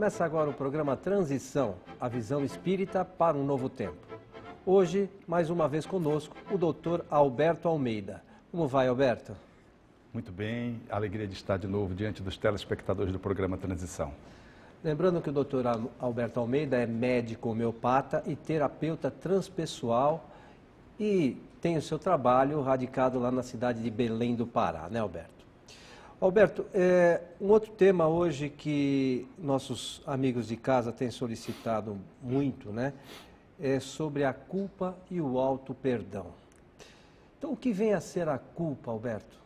Começa agora o programa Transição, a visão espírita para um novo tempo. Hoje, mais uma vez conosco, o Dr. Alberto Almeida. Como vai, Alberto? Muito bem, alegria de estar de novo diante dos telespectadores do programa Transição. Lembrando que o Dr. Alberto Almeida é médico homeopata e terapeuta transpessoal e tem o seu trabalho radicado lá na cidade de Belém do Pará, né, Alberto? Alberto, um outro tema hoje que nossos amigos de casa têm solicitado muito, né, é sobre a culpa e o auto-perdão. Então, o que vem a ser a culpa, Alberto?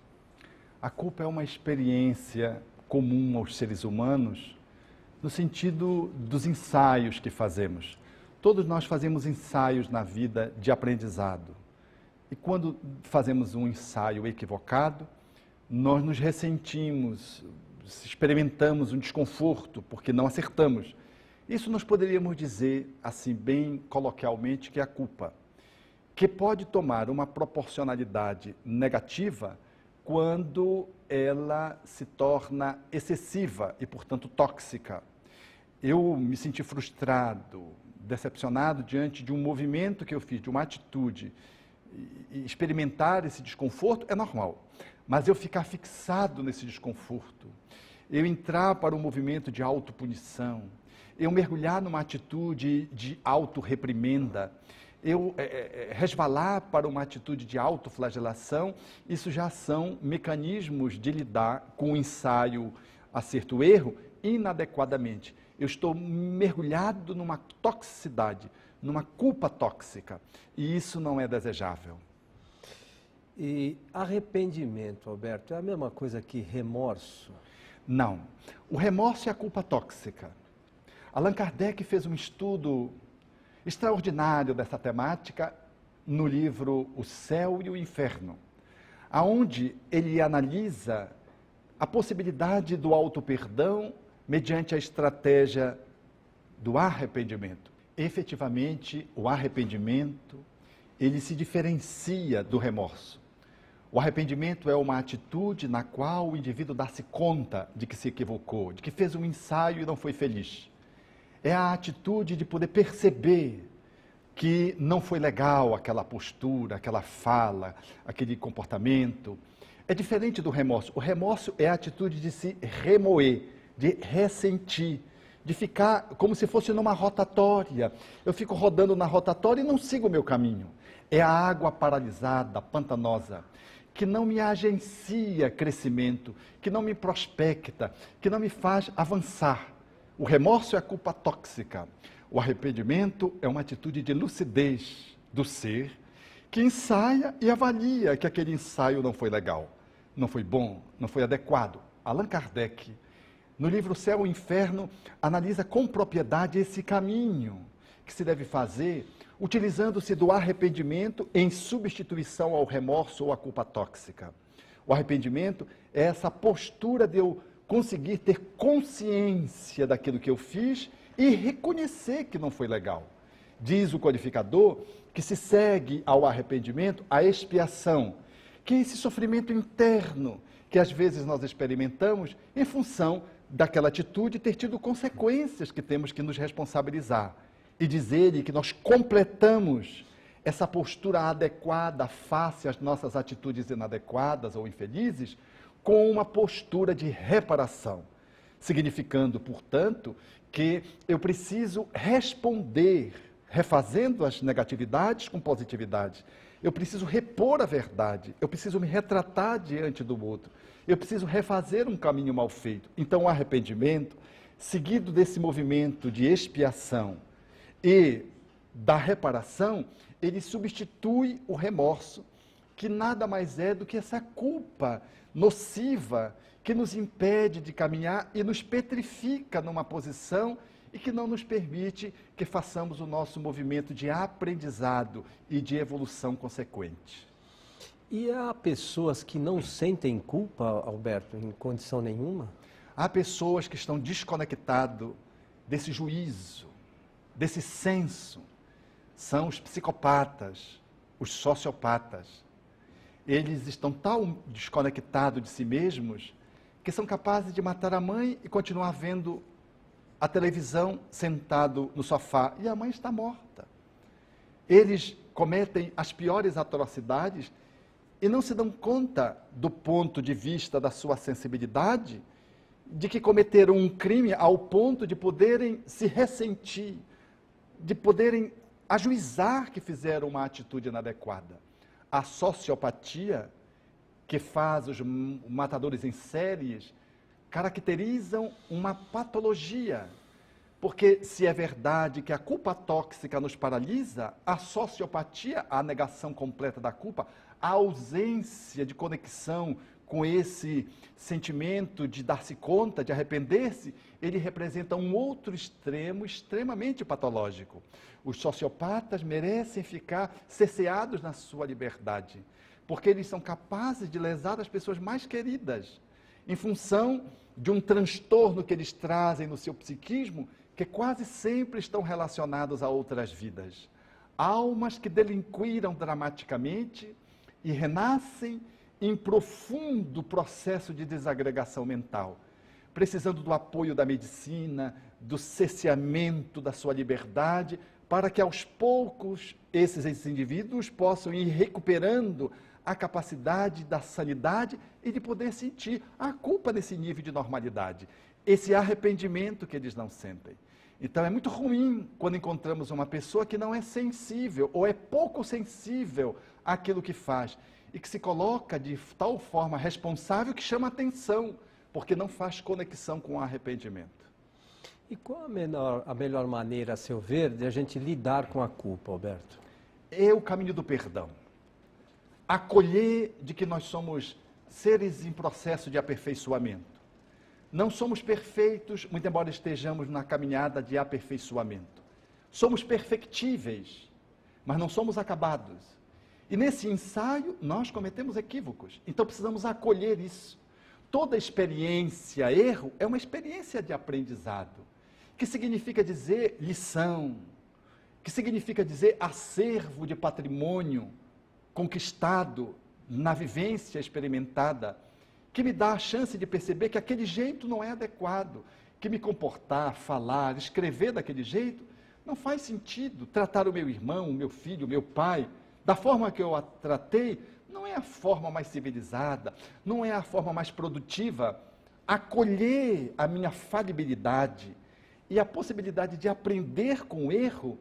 A culpa é uma experiência comum aos seres humanos no sentido dos ensaios que fazemos. Todos nós fazemos ensaios na vida de aprendizado. E quando fazemos um ensaio equivocado, nós nos ressentimos, experimentamos um desconforto porque não acertamos. Isso nós poderíamos dizer, assim, bem coloquialmente, que é a culpa, que pode tomar uma proporcionalidade negativa quando ela se torna excessiva e, portanto, tóxica. Eu me senti frustrado, decepcionado diante de um movimento que eu fiz, de uma atitude, e experimentar esse desconforto é normal. Mas eu ficar fixado nesse desconforto, eu entrar para um movimento de autopunição, eu mergulhar numa atitude de autorreprimenda, eu resvalar para uma atitude de autoflagelação, isso já são mecanismos de lidar com o ensaio acerto-erro inadequadamente. Eu estou mergulhado numa toxicidade, numa culpa tóxica, e isso não é desejável. E arrependimento, Alberto, é a mesma coisa que remorso? Não. O remorso é a culpa tóxica. Allan Kardec fez um estudo extraordinário dessa temática no livro O Céu e o Inferno, aonde ele analisa a possibilidade do auto-perdão mediante a estratégia do arrependimento. Efetivamente, o arrependimento, ele se diferencia do remorso. O arrependimento é uma atitude na qual o indivíduo dá-se conta de que se equivocou, de que fez um ensaio e não foi feliz. É a atitude de poder perceber que não foi legal aquela postura, aquela fala, aquele comportamento. É diferente do remorso. O remorso é a atitude de se remoer, de ressentir, de ficar como se fosse numa rotatória. Eu fico rodando na rotatória e não sigo o meu caminho. É a água paralisada, pantanosa, que não me agencia crescimento, que não me prospecta, que não me faz avançar. O remorso é a culpa tóxica. O arrependimento é uma atitude de lucidez do ser, que ensaia e avalia que aquele ensaio não foi legal, não foi bom, não foi adequado. Allan Kardec, no livro Céu e Inferno, analisa com propriedade esse caminho que se deve fazer, utilizando-se do arrependimento em substituição ao remorso ou à culpa tóxica. O arrependimento é essa postura de eu conseguir ter consciência daquilo que eu fiz e reconhecer que não foi legal. Diz o codificador que se segue ao arrependimento a expiação, que é esse sofrimento interno que às vezes nós experimentamos em função daquela atitude ter tido consequências que temos que nos responsabilizar. E dizer-lhe que nós completamos essa postura adequada face às nossas atitudes inadequadas ou infelizes com uma postura de reparação, significando, portanto, que eu preciso responder, refazendo as negatividades com positividade. Eu preciso repor a verdade, eu preciso me retratar diante do outro, eu preciso refazer um caminho mal feito. Então, o arrependimento, seguido desse movimento de expiação e da reparação, ele substitui o remorso, que nada mais é do que essa culpa nociva que nos impede de caminhar e nos petrifica numa posição e que não nos permite que façamos o nosso movimento de aprendizado e de evolução consequente. E há pessoas que não sentem culpa, Alberto, em condição nenhuma? Há pessoas que estão desconectadas desse juízo, desse senso. São os psicopatas, os sociopatas. Eles estão tão desconectados de si mesmos que são capazes de matar a mãe e continuar vendo a televisão, sentado no sofá, e a mãe está morta. Eles cometem as piores atrocidades e não se dão conta, do ponto de vista da sua sensibilidade, de que cometeram um crime ao ponto de poderem se ressentir, de poderem ajuizar que fizeram uma atitude inadequada. A sociopatia, que faz os matadores em séries, caracterizam uma patologia. Porque se é verdade que a culpa tóxica nos paralisa, a sociopatia, a negação completa da culpa, a ausência de conexão com esse sentimento de dar-se conta, de arrepender-se, ele representa um outro extremo extremamente patológico. Os sociopatas merecem ficar cerceados na sua liberdade, porque eles são capazes de lesar as pessoas mais queridas, em função de um transtorno que eles trazem no seu psiquismo, que quase sempre estão relacionados a outras vidas. Almas que delinquiram dramaticamente e renascem em profundo processo de desagregação mental, precisando do apoio da medicina, do cerceamento da sua liberdade, para que aos poucos esses indivíduos possam ir recuperando a capacidade da sanidade e de poder sentir a culpa nesse nível de normalidade, esse arrependimento que eles não sentem. Então é muito ruim quando encontramos uma pessoa que não é sensível ou é pouco sensível àquilo que faz e que se coloca de tal forma responsável que chama atenção, porque não faz conexão com o arrependimento. E qual a melhor maneira, a seu ver, de a gente lidar com a culpa, Alberto? É o caminho do perdão. Acolher de que nós somos seres em processo de aperfeiçoamento. Não somos perfeitos, muito embora estejamos na caminhada de aperfeiçoamento. Somos perfectíveis, mas não somos acabados. E nesse ensaio, nós cometemos equívocos. Então precisamos acolher isso. Toda experiência, erro, é uma experiência de aprendizado, que significa dizer lição, que significa dizer acervo de patrimônio conquistado na vivência experimentada, que me dá a chance de perceber que aquele jeito não é adequado, que me comportar, falar, escrever daquele jeito não faz sentido. Tratar o meu irmão, o meu filho, o meu pai, da forma que eu a tratei, não é a forma mais civilizada, não é a forma mais produtiva. Acolher a minha falibilidade e a possibilidade de aprender com o erro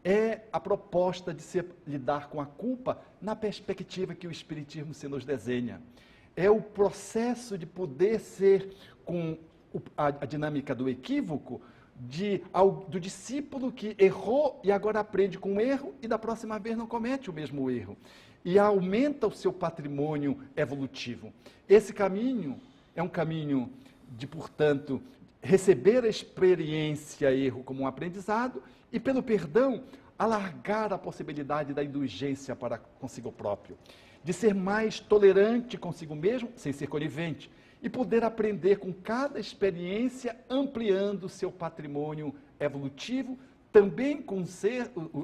é a proposta de lidar com a culpa na perspectiva que o Espiritismo se nos desenha. É o processo de poder ser, com a dinâmica do equívoco, do discípulo que errou e agora aprende com o erro e da próxima vez não comete o mesmo erro. E aumenta o seu patrimônio evolutivo. Esse caminho é um caminho de, portanto, receber a experiência erro como um aprendizado e, pelo perdão, alargar a possibilidade da indulgência para consigo próprio, de ser mais tolerante consigo mesmo, sem ser conivente, e poder aprender com cada experiência, ampliando o seu patrimônio evolutivo, também com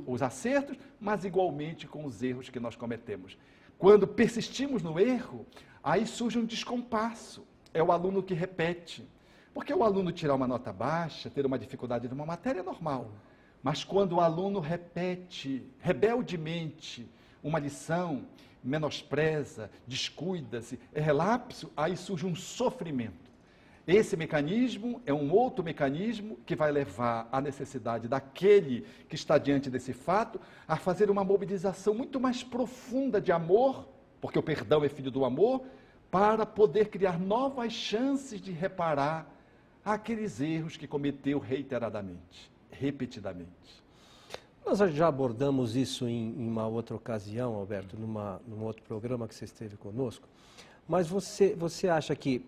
os acertos, mas igualmente com os erros que nós cometemos. Quando persistimos no erro, aí surge um descompasso. É o aluno que repete. Porque o aluno tirar uma nota baixa, ter uma dificuldade numa matéria é normal. Mas quando o aluno repete rebeldemente uma lição, menospreza, descuida-se, é relapso, aí surge um sofrimento. Esse mecanismo é um outro mecanismo que vai levar à necessidade daquele que está diante desse fato a fazer uma mobilização muito mais profunda de amor, porque o perdão é filho do amor, para poder criar novas chances de reparar aqueles erros que cometeu reiteradamente, repetidamente. Nós já abordamos isso em uma outra ocasião, Alberto, num outro programa que você esteve conosco, mas você acha que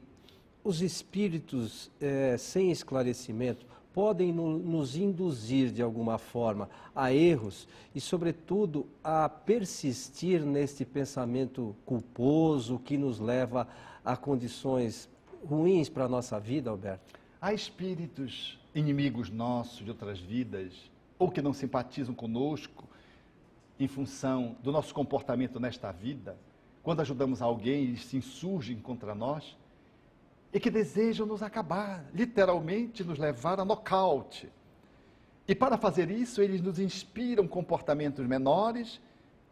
os espíritos sem esclarecimento podem nos induzir de alguma forma a erros e, sobretudo, a persistir neste pensamento culposo que nos leva a condições ruins para a nossa vida, Alberto? Há espíritos inimigos nossos de outras vidas, ou que não simpatizam conosco em função do nosso comportamento nesta vida, quando ajudamos alguém e se insurgem contra nós, e que desejam nos acabar, literalmente nos levar a nocaute. E para fazer isso, eles nos inspiram comportamentos menores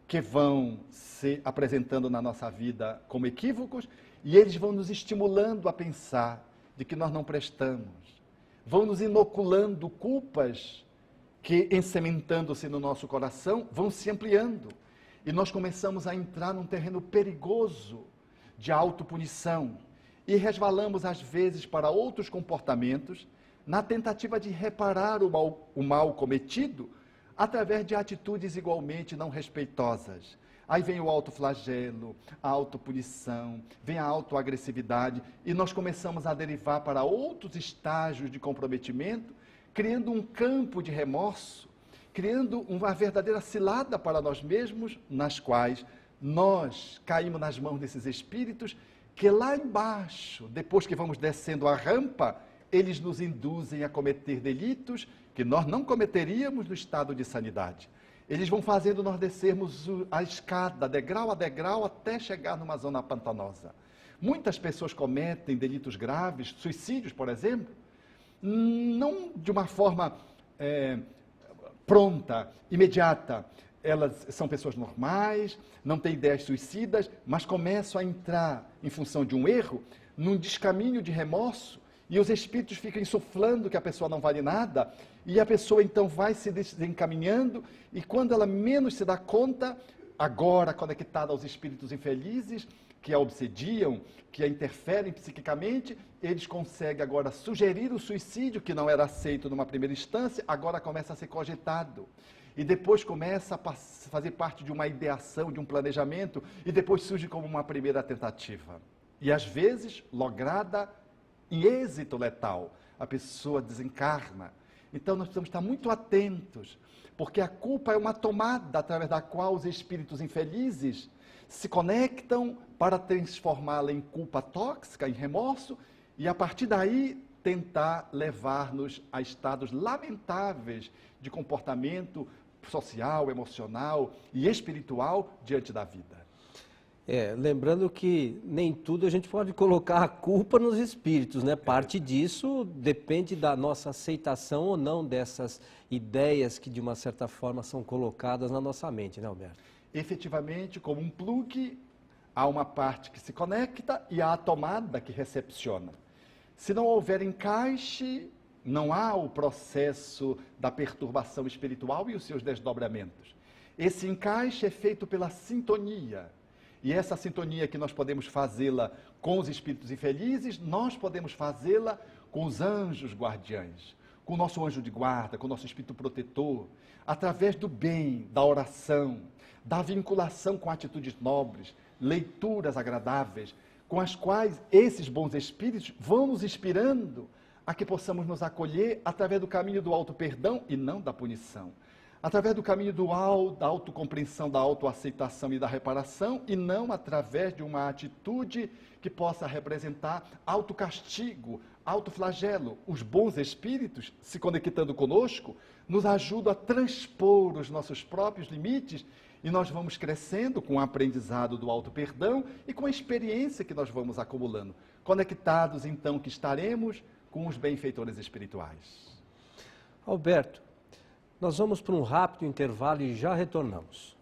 que vão se apresentando na nossa vida como equívocos e eles vão nos estimulando a pensar de que nós não prestamos. Vão nos inoculando culpas que, ensementando-se no nosso coração, vão se ampliando. E nós começamos a entrar num terreno perigoso de autopunição e resvalamos, às vezes, para outros comportamentos na tentativa de reparar o mal cometido através de atitudes igualmente não respeitosas. Aí vem o autoflagelo, a autopunição, vem a autoagressividade e nós começamos a derivar para outros estágios de comprometimento, criando um campo de remorso, criando uma verdadeira cilada para nós mesmos, nas quais nós caímos nas mãos desses espíritos que lá embaixo, depois que vamos descendo a rampa, eles nos induzem a cometer delitos que nós não cometeríamos no estado de sanidade. Eles vão fazendo nós descermos a escada, degrau a degrau, até chegar numa zona pantanosa. Muitas pessoas cometem delitos graves, suicídios, por exemplo, não de uma forma pronta, imediata. Elas são pessoas normais, não têm ideias suicidas, mas começam a entrar, em função de um erro, num descaminho de remorso, e os espíritos ficam insuflando que a pessoa não vale nada, e a pessoa então vai se desencaminhando, e quando ela menos se dá conta, agora conectada aos espíritos infelizes, que a obsediam, que a interferem psiquicamente, eles conseguem agora sugerir o suicídio, que não era aceito numa primeira instância, agora começa a ser cogitado. E depois começa a fazer parte de uma ideação, de um planejamento, e depois surge como uma primeira tentativa. E às vezes, lograda em êxito letal, a pessoa desencarna. Então nós precisamos estar muito atentos, porque a culpa é uma tomada através da qual os espíritos infelizes se conectam para transformá-la em culpa tóxica, em remorso, e a partir daí tentar levar-nos a estados lamentáveis de comportamento social, emocional e espiritual diante da vida. Lembrando que nem tudo a gente pode colocar a culpa nos espíritos, né? Parte disso depende da nossa aceitação ou não dessas ideias que, de uma certa forma, são colocadas na nossa mente, né, Alberto? Efetivamente, como um plug, há uma parte que se conecta e há a tomada que recepciona. Se não houver encaixe, não há o processo da perturbação espiritual e os seus desdobramentos. Esse encaixe é feito pela sintonia. E essa sintonia que nós podemos fazê-la com os espíritos infelizes, nós podemos fazê-la com os anjos guardiães, com o nosso anjo de guarda, com o nosso espírito protetor, através do bem, da oração, da vinculação com atitudes nobres, leituras agradáveis, com as quais esses bons espíritos vão nos inspirando a que possamos nos acolher através do caminho do auto-perdão e não da punição. Através do caminho da autocompreensão, da autoaceitação e da reparação, e não através de uma atitude que possa representar autocastigo, autoflagelo. Os bons espíritos, se conectando conosco, nos ajudam a transpor os nossos próprios limites e nós vamos crescendo com o aprendizado do auto-perdão e com a experiência que nós vamos acumulando. Conectados, então, que estaremos com os benfeitores espirituais. Alberto, nós vamos para um rápido intervalo e já retornamos.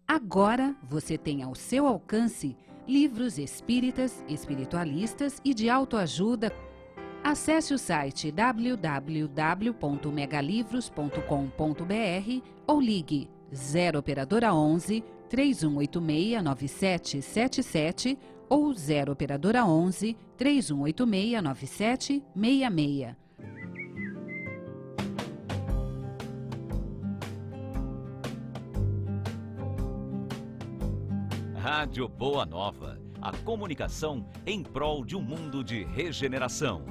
Agora você tem ao seu alcance livros espíritas, espiritualistas e de autoajuda. Acesse o site www.megalivros.com.br ou ligue 0 operadora 11 3186 9777 ou 0 operadora 11 3186 9766. Rádio Boa Nova, a comunicação em prol de um mundo de regeneração.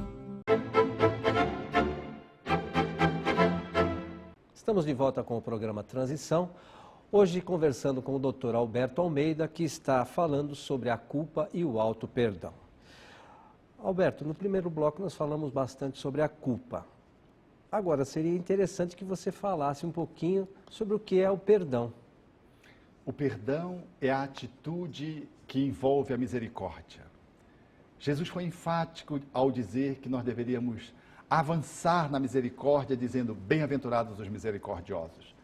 Estamos de volta com o programa Transição, hoje conversando com o Dr. Alberto Almeida, que está falando sobre a culpa e o auto-perdão. Alberto, no primeiro bloco nós falamos bastante sobre a culpa. Agora, seria interessante que você falasse um pouquinho sobre o que é o perdão. O perdão é a atitude que envolve a misericórdia. Jesus foi enfático ao dizer que nós deveríamos avançar na misericórdia, dizendo, bem-aventurados os misericordiosos.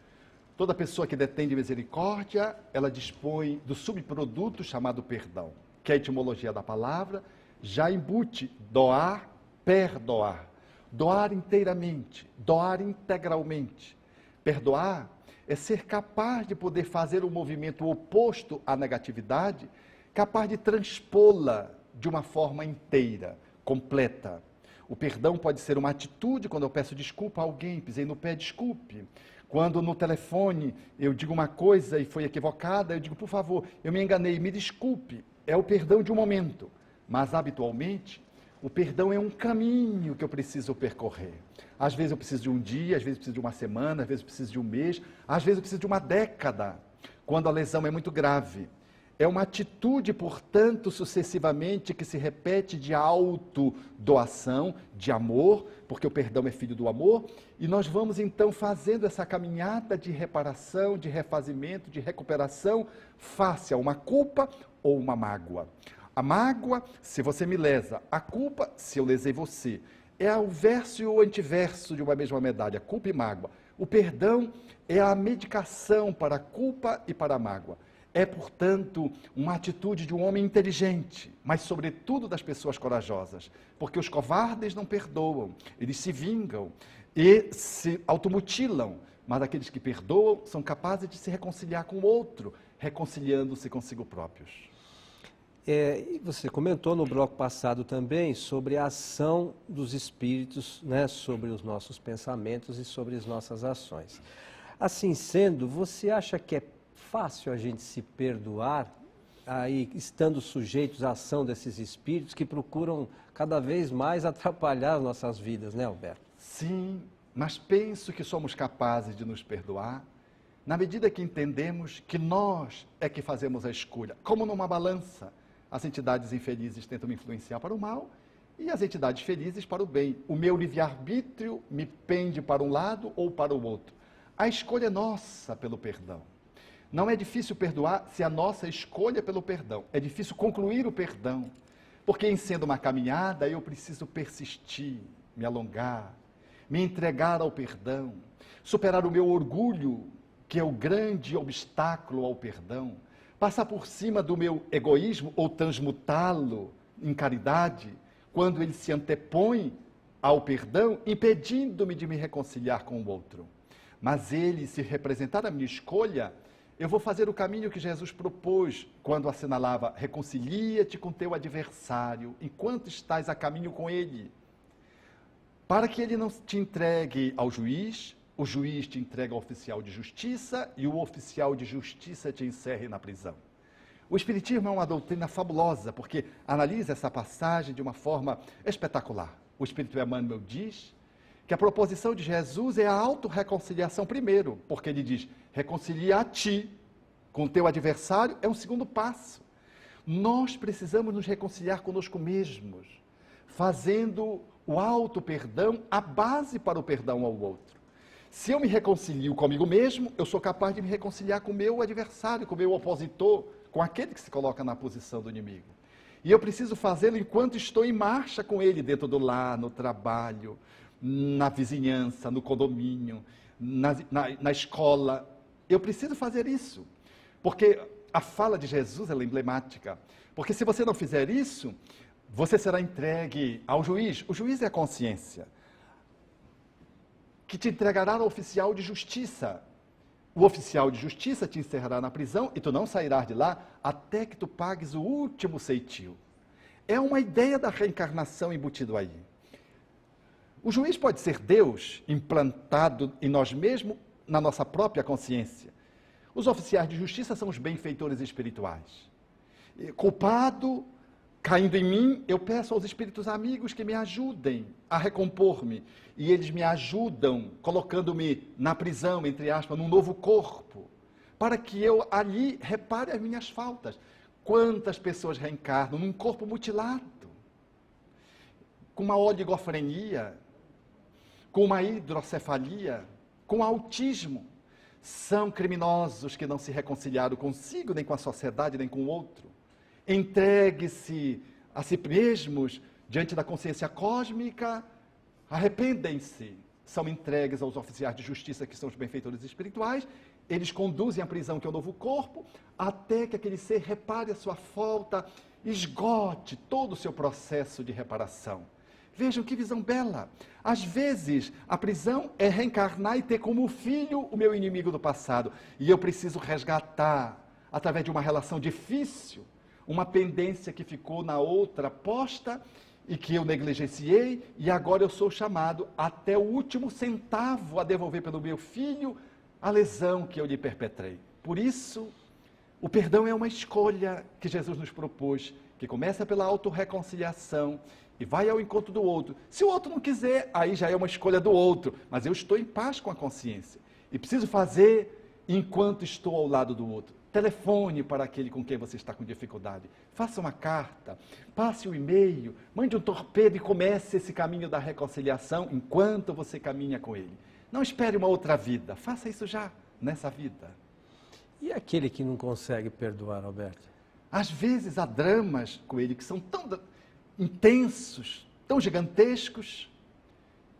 Toda pessoa que detém de misericórdia, ela dispõe do subproduto chamado perdão, que a etimologia da palavra já embute doar, perdoar. Doar inteiramente, doar integralmente. Perdoar é ser capaz de poder fazer um movimento oposto à negatividade, capaz de transpô-la de uma forma inteira, completa. O perdão pode ser uma atitude, quando eu peço desculpa a alguém, pisei no pé, desculpe. Quando no telefone eu digo uma coisa e foi equivocada, eu digo, por favor, eu me enganei, me desculpe. É o perdão de um momento, mas habitualmente o perdão é um caminho que eu preciso percorrer. Às vezes eu preciso de um dia, às vezes eu preciso de uma semana, às vezes eu preciso de um mês, às vezes eu preciso de uma década, quando a lesão é muito grave. É uma atitude, portanto, sucessivamente que se repete de autodoação, de amor, porque o perdão é filho do amor, e nós vamos então fazendo essa caminhada de reparação, de refazimento, de recuperação, face a uma culpa ou uma mágoa. A mágoa, se você me lesa. A culpa, se eu lesei você. É o verso e o antiverso de uma mesma medalha, culpa e mágoa. O perdão é a medicação para a culpa e para a mágoa. É, portanto, uma atitude de um homem inteligente, mas, sobretudo, das pessoas corajosas. Porque os covardes não perdoam, eles se vingam e se automutilam. Mas aqueles que perdoam são capazes de se reconciliar com o outro, reconciliando-se consigo próprios. E você comentou no bloco passado também sobre a ação dos espíritos, né, sobre os nossos pensamentos e sobre as nossas ações. Assim sendo, você acha que é fácil a gente se perdoar, aí estando sujeitos à ação desses espíritos que procuram cada vez mais atrapalhar as nossas vidas, né, Alberto? Sim, mas penso que somos capazes de nos perdoar na medida que entendemos que nós é que fazemos a escolha, como numa balança. As entidades infelizes tentam me influenciar para o mal e as entidades felizes para o bem. O meu livre-arbítrio me pende para um lado ou para o outro. A escolha é nossa pelo perdão. Não é difícil perdoar se a nossa escolha é pelo perdão. É difícil concluir o perdão, porque em sendo uma caminhada eu preciso persistir, me alongar, me entregar ao perdão, superar o meu orgulho, que é o grande obstáculo ao perdão, passar por cima do meu egoísmo ou transmutá-lo em caridade, quando ele se antepõe ao perdão, impedindo-me de me reconciliar com o outro. Mas ele, se representar a minha escolha, eu vou fazer o caminho que Jesus propôs, quando assinalava, reconcilia-te com teu adversário, enquanto estás a caminho com ele, para que ele não te entregue ao juiz, o juiz te entrega ao oficial de justiça e o oficial de justiça te encerre na prisão. O Espiritismo é uma doutrina fabulosa, porque analisa essa passagem de uma forma espetacular. O Espírito Emmanuel diz que a proposição de Jesus é a autorreconciliação primeiro, porque ele diz, reconcilia a ti com o teu adversário, é um segundo passo. Nós precisamos nos reconciliar conosco mesmos, fazendo o auto-perdão a base para o perdão ao outro. Se eu me reconcilio comigo mesmo, eu sou capaz de me reconciliar com o meu adversário, com o meu opositor, com aquele que se coloca na posição do inimigo. E eu preciso fazê-lo enquanto estou em marcha com ele, dentro do lar, no trabalho, na vizinhança, no condomínio, na escola. Eu preciso fazer isso, porque a fala de Jesus é emblemática. Porque se você não fizer isso, você será entregue ao juiz. O juiz é a consciência, que te entregará ao oficial de justiça. O oficial de justiça te encerrará na prisão e tu não sairás de lá até que tu pagues o último ceitil. É uma ideia da reencarnação embutido aí. O juiz pode ser Deus implantado em nós mesmos, na nossa própria consciência. Os oficiais de justiça são os benfeitores espirituais. Culpado, caindo em mim, eu peço aos espíritos amigos que me ajudem a recompor-me. E eles me ajudam, colocando-me na prisão, entre aspas, num novo corpo, para que eu ali repare as minhas faltas. Quantas pessoas reencarnam num corpo mutilado, com uma oligofrenia, com uma hidrocefalia, com autismo. São criminosos que não se reconciliaram consigo, nem com a sociedade, nem com o outro. Entregue-se a si mesmos diante da consciência cósmica, arrependem-se, são entregues aos oficiais de justiça, que são os benfeitores espirituais, eles conduzem à prisão, que é o novo corpo, até que aquele ser repare a sua falta, esgote todo o seu processo de reparação. Vejam que visão bela. Às vezes, a prisão é reencarnar e ter como filho o meu inimigo do passado. E eu preciso resgatar, através de uma relação difícil, uma pendência que ficou na outra posta e que eu negligenciei, e agora eu sou chamado até o último centavo a devolver pelo meu filho a lesão que eu lhe perpetrei. Por isso, o perdão é uma escolha que Jesus nos propôs, que começa pela autorreconciliação e vai ao encontro do outro. Se o outro não quiser, aí já é uma escolha do outro, mas eu estou em paz com a consciência. E preciso fazer enquanto estou ao lado do outro. Telefone para aquele com quem você está com dificuldade. Faça uma carta, passe um e-mail, mande um torpedo e comece esse caminho da reconciliação enquanto você caminha com ele. Não espere uma outra vida, faça isso já, nessa vida. E aquele que não consegue perdoar, Alberto? Às vezes há dramas com ele que são tão intensos, tão gigantescos,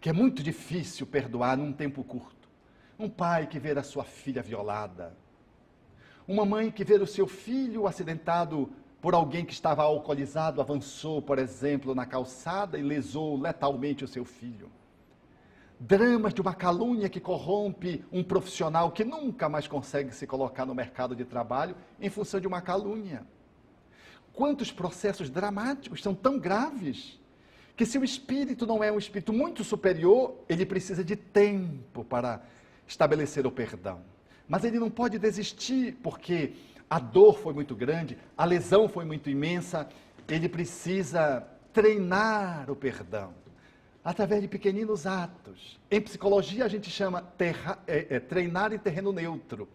que é muito difícil perdoar num tempo curto. Um pai que vê a sua filha violada, uma mãe que vê o seu filho acidentado por alguém que estava alcoolizado, avançou, por exemplo, na calçada e lesou letalmente o seu filho. Dramas de uma calúnia que corrompe um profissional que nunca mais consegue se colocar no mercado de trabalho em função de uma calúnia. Quantos processos dramáticos são tão graves que, se o espírito não é um espírito muito superior, ele precisa de tempo para estabelecer o perdão. Mas ele não pode desistir, porque a dor foi muito grande, a lesão foi muito imensa, ele precisa treinar o perdão, através de pequeninos atos. Em psicologia a gente chama treinar em terreno neutro.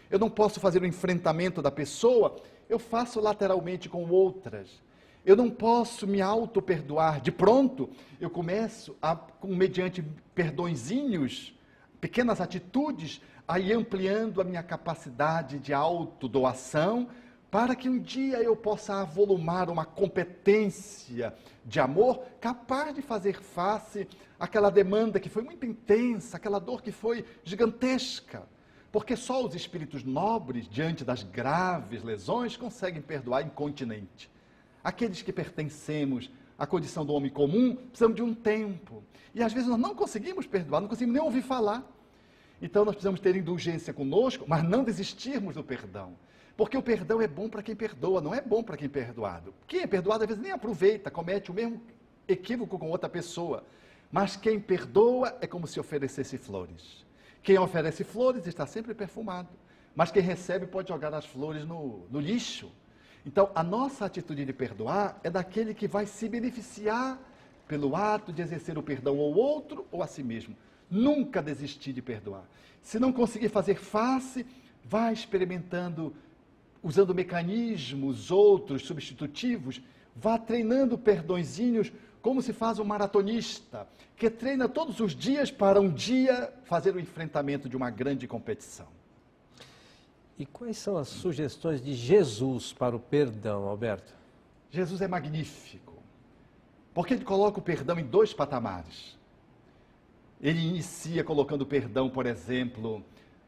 Eu não posso fazer o enfrentamento da pessoa, eu faço lateralmente com outras. Eu não posso me auto-perdoar. De pronto, eu começo, mediante perdõezinhos, pequenas atitudes, a ir ampliando a minha capacidade de autodoação, para que um dia eu possa avolumar uma competência de amor capaz de fazer face àquela demanda que foi muito intensa, aquela dor que foi gigantesca. Porque só os espíritos nobres, diante das graves lesões, conseguem perdoar incontinente. Aqueles que pertencemos à condição do homem comum, precisamos de um tempo. E às vezes nós não conseguimos perdoar, não conseguimos nem ouvir falar. Então nós precisamos ter indulgência conosco, mas não desistirmos do perdão. Porque o perdão é bom para quem perdoa, não é bom para quem é perdoado. Quem é perdoado às vezes nem aproveita, comete o mesmo equívoco com outra pessoa. Mas quem perdoa é como se oferecesse flores. Quem oferece flores está sempre perfumado, mas quem recebe pode jogar as flores no lixo. Então, a nossa atitude de perdoar é daquele que vai se beneficiar pelo ato de exercer o perdão ao outro ou a si mesmo. Nunca desistir de perdoar. Se não conseguir fazer face, vá experimentando, usando mecanismos outros, substitutivos, vá treinando perdõezinhos, como se faz um maratonista, que treina todos os dias para um dia fazer o enfrentamento de uma grande competição. E quais são as sugestões de Jesus para o perdão, Alberto? Jesus é magnífico, porque ele coloca o perdão em dois patamares. Ele inicia colocando o perdão, por exemplo,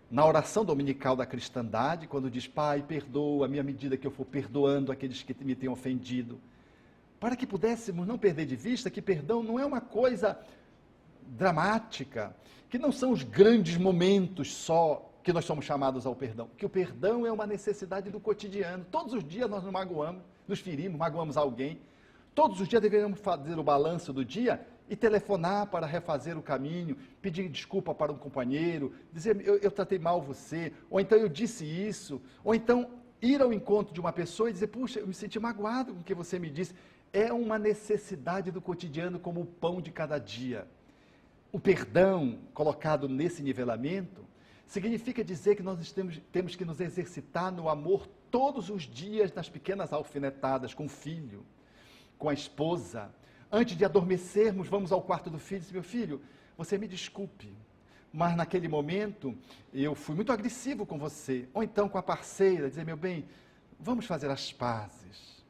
na oração dominical da cristandade, quando diz: Pai, perdoa-me à medida que eu for perdoando aqueles que me têm ofendido. Para que pudéssemos não perder de vista que perdão não é uma coisa dramática, que não são os grandes momentos só que nós somos chamados ao perdão, que o perdão é uma necessidade do cotidiano. Todos os dias nós nos magoamos, nos ferimos, magoamos alguém. Todos os dias deveríamos fazer o balanço do dia e telefonar para refazer o caminho, pedir desculpa para um companheiro, dizer: eu tratei mal você, ou então eu disse isso, ou então ir ao encontro de uma pessoa e dizer: puxa, eu me senti magoado com o que você me disse. É uma necessidade do cotidiano, como o pão de cada dia. O perdão, colocado nesse nivelamento, significa dizer que nós temos que nos exercitar no amor todos os dias, nas pequenas alfinetadas, com o filho, com a esposa. Antes de adormecermos, vamos ao quarto do filho e dizer: meu filho, você me desculpe, mas naquele momento eu fui muito agressivo com você. Ou então com a parceira, dizer, meu bem, vamos fazer as pazes.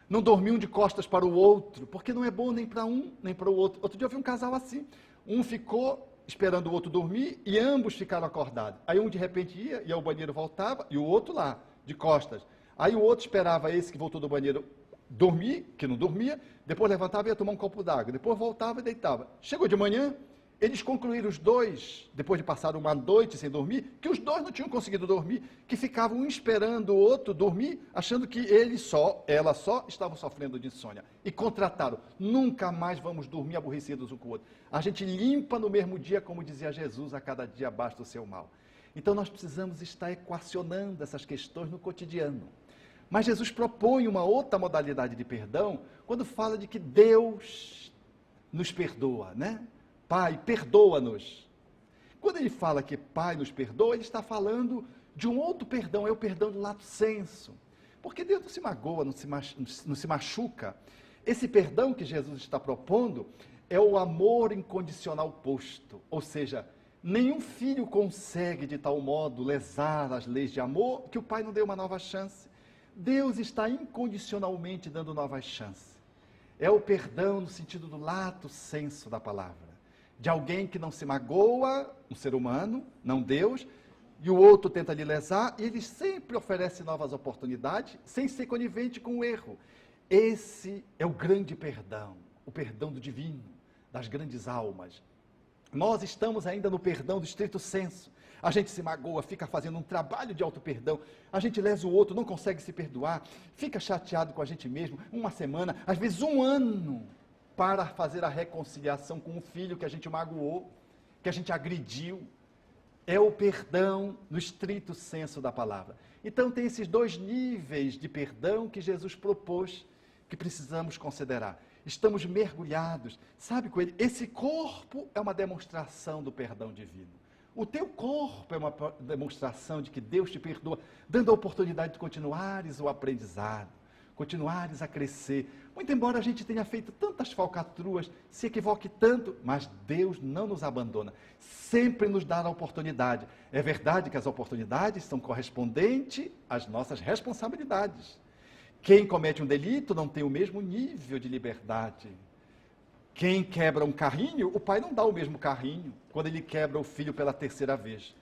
Não dormir um de costas para o outro, porque não é bom nem para um, nem para o outro. Outro dia eu vi um casal assim, um ficou esperando o outro dormir e ambos ficaram acordados. Aí um de repente ia ao banheiro, voltava, e o outro lá, de costas. Aí o outro esperava esse que voltou do banheiro dormir, que não dormia, depois levantava e ia tomar um copo d'água, depois voltava e deitava. Chegou de manhã, eles concluíram os dois, depois de passar uma noite sem dormir, que os dois não tinham conseguido dormir, que ficavam um esperando o outro dormir, achando que ela só, estavam sofrendo de insônia. E contrataram, nunca mais vamos dormir aborrecidos um com o outro. A gente limpa no mesmo dia, como dizia Jesus, a cada dia basta o seu mal. Então nós precisamos estar equacionando essas questões no cotidiano. Mas Jesus propõe uma outra modalidade de perdão, quando fala de que Deus nos perdoa, né? Pai, perdoa-nos. Quando ele fala que Pai nos perdoa, ele está falando de um outro perdão, é o perdão do lato sensu. Porque Deus não se magoa, não se machuca. Esse perdão que Jesus está propondo é o amor incondicional posto. Ou seja, nenhum filho consegue de tal modo lesar as leis de amor que o pai não dê uma nova chance. Deus está incondicionalmente dando novas chances. É o perdão no sentido do lato sensu da palavra. De alguém que não se magoa, um ser humano, não Deus, e o outro tenta lhe lesar, e ele sempre oferece novas oportunidades, sem ser conivente com o erro. Esse é o grande perdão, o perdão do divino, das grandes almas. Nós estamos ainda no perdão do estrito sensu. A gente se magoa, fica fazendo um trabalho de auto-perdão, a gente lesa o outro, não consegue se perdoar, fica chateado com a gente mesmo, uma semana, às vezes um ano, para fazer a reconciliação com o filho que a gente magoou, que a gente agrediu. É o perdão no estrito senso da palavra. Então tem esses dois níveis de perdão que Jesus propôs, que precisamos considerar. Estamos mergulhados, sabe, Coelho? Esse corpo é uma demonstração do perdão divino. O teu corpo é uma demonstração de que Deus te perdoa, dando a oportunidade de continuares o aprendizado, continuares a crescer. Muito embora a gente tenha feito tantas falcatruas, se equivoque tanto, mas Deus não nos abandona, sempre nos dá a oportunidade. É verdade que as oportunidades são correspondentes às nossas responsabilidades. Quem comete um delito não tem o mesmo nível de liberdade. Quem quebra um carrinho, o pai não dá o mesmo carrinho quando ele quebra o filho pela terceira vez.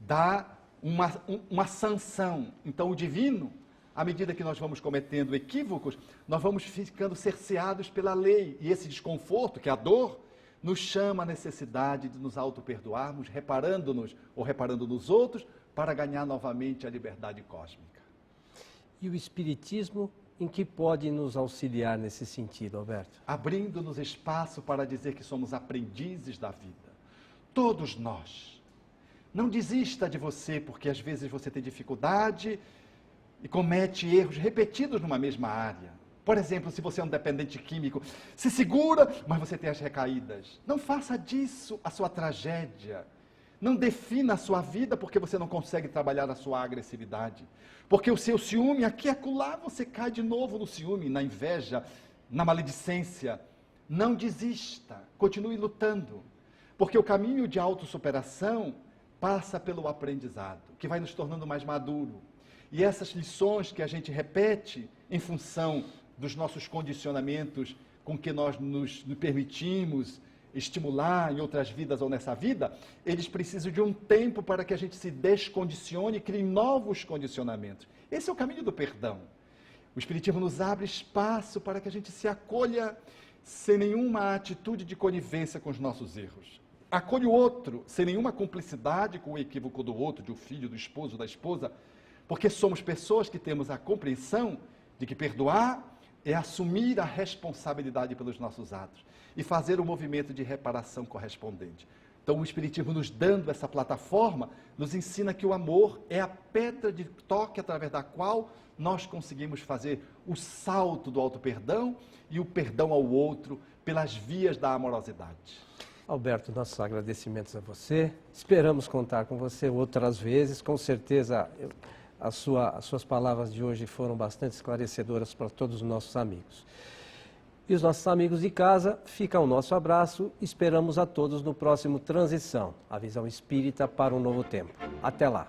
Dá uma sanção. Então o divino, à medida que nós vamos cometendo equívocos, nós vamos ficando cerceados pela lei. E esse desconforto, que é a dor, nos chama a necessidade de nos auto-perdoarmos, reparando-nos ou reparando nos outros, para ganhar novamente a liberdade cósmica. E o Espiritismo, em que pode nos auxiliar nesse sentido, Alberto? Abrindo-nos espaço para dizer que somos aprendizes da vida. Todos nós. Não desista de você, porque às vezes você tem dificuldade e comete erros repetidos numa mesma área. Por exemplo, se você é um dependente químico, se segura, mas você tem as recaídas. Não faça disso a sua tragédia. Não defina a sua vida porque você não consegue trabalhar a sua agressividade. Porque o seu ciúme, aqui e acolá, você cai de novo no ciúme, na inveja, na maledicência. Não desista, continue lutando. Porque o caminho de autossuperação passa pelo aprendizado, que vai nos tornando mais maduro. E essas lições que a gente repete em função dos nossos condicionamentos com que nós nos permitimos estimular em outras vidas ou nessa vida, eles precisam de um tempo para que a gente se descondicione e crie novos condicionamentos. Esse é o caminho do perdão. O Espiritismo nos abre espaço para que a gente se acolha sem nenhuma atitude de conivência com os nossos erros. Acolhe o outro sem nenhuma cumplicidade com o equívoco do outro, do filho, do esposo, da esposa, porque somos pessoas que temos a compreensão de que perdoar é assumir a responsabilidade pelos nossos atos e fazer o movimento de reparação correspondente. Então, o Espiritismo, nos dando essa plataforma, nos ensina que o amor é a pedra de toque através da qual nós conseguimos fazer o salto do auto-perdão e o perdão ao outro pelas vias da amorosidade. Alberto, nossos agradecimentos a você. Esperamos contar com você outras vezes. Com certeza, as suas palavras de hoje foram bastante esclarecedoras para todos os nossos amigos. E os nossos amigos de casa, fica o nosso abraço. Esperamos a todos no próximo Transição, a visão espírita para um novo tempo. Até lá!